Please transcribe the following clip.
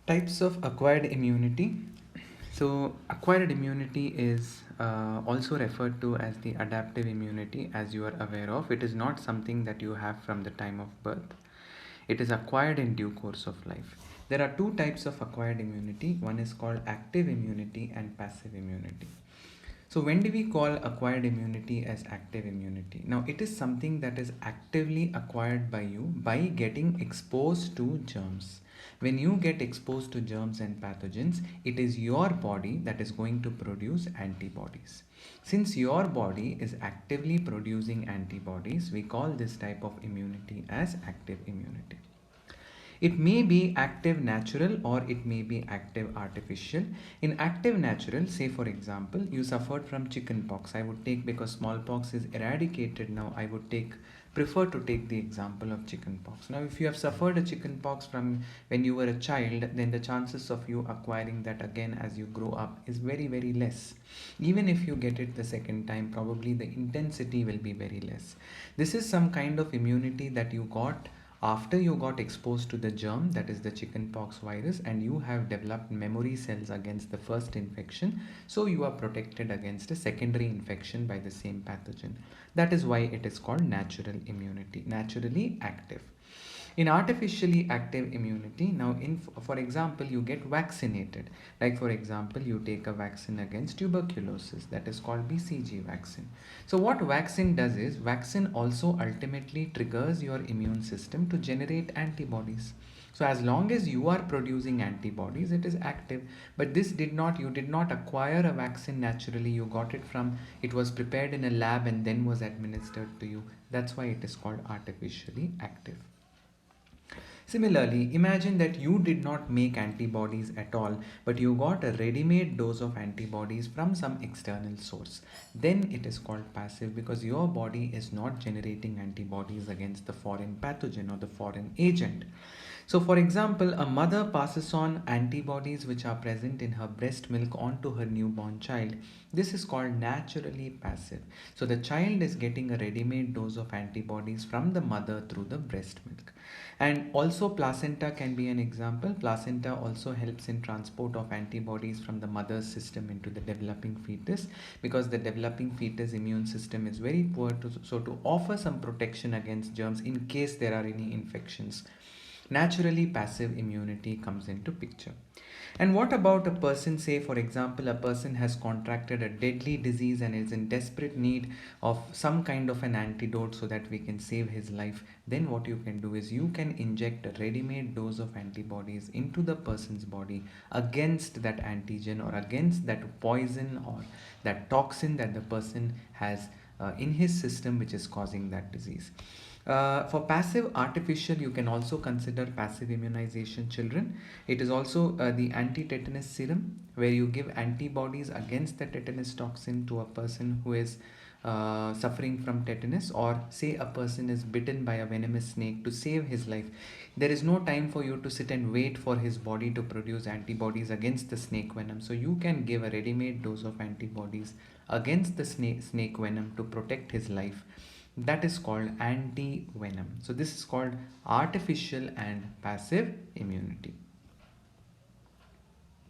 Types of acquired immunity. So, acquired immunity is also referred to as the adaptive immunity, as you are aware of. It is not something that you have from the time of birth, it is acquired in due course of life. There are two types of acquired immunity, one is called active immunity and passive immunity. So, when do we call acquired immunity as active immunity? Now, it is something that is actively acquired by you by getting exposed to germs. When you get exposed to germs and pathogens, it is your body that is going to produce antibodies. Since your body is actively producing antibodies, we call this type of immunity as active immunity. It may be active natural or it may be active artificial. In active natural, say for example, you suffered from chicken pox. I would take, because smallpox is eradicated now, I would prefer to take the example of chicken pox. Now, if you have suffered a chicken pox from when you were a child, then the chances of you acquiring that again as you grow up is very, very less. Even if you get it the second time, probably the intensity will be very less. This is some kind of immunity that you got after you got exposed to the germ, that is the chickenpox virus, and you have developed memory cells against the first infection, so you are protected against a secondary infection by the same pathogen. That is why it is called natural immunity, naturally active. In artificially active immunity, now in for example, you get vaccinated. Like for example, you take a vaccine against tuberculosis, that is called BCG vaccine. So what vaccine does is, vaccine also ultimately triggers your immune system to generate antibodies. So as long as you are producing antibodies, it is active. But this did not, you did not acquire a vaccine naturally. You got it from, it was prepared in a lab and then was administered to you. That's why it is called artificially active. Similarly, imagine that you did not make antibodies at all, but you got a ready-made dose of antibodies from some external source. Then it is called passive, because your body is not generating antibodies against the foreign pathogen or the foreign agent. So, for example, a mother passes on antibodies which are present in her breast milk onto her newborn child. This is called naturally passive. So, the child is getting a ready made dose of antibodies from the mother through the breast milk. And also, placenta can be an example. Placenta also helps in transport of antibodies from the mother's system into the developing fetus, because the developing fetus immune system is very poor. So, to offer some protection against germs in case there are any infections, naturally passive immunity comes into picture. And what about a person, say for example, a person has contracted a deadly disease and is in desperate need of some kind of an antidote so that we can save his life? Then what you can do is, you can inject a ready-made dose of antibodies into the person's body against that antigen or against that poison or that toxin that the person has in his system, which is causing that disease. For passive artificial, you can also consider passive immunization children. It is also the anti-tetanus serum, where you give antibodies against the tetanus toxin to a person who is suffering from tetanus, or say a person is bitten by a venomous snake. To save his life, there is no time for you to sit and wait for his body to produce antibodies against the snake venom. So you can give a ready-made dose of antibodies against the snake venom to protect his life. That is called anti venom. So this is called artificial and passive immunity.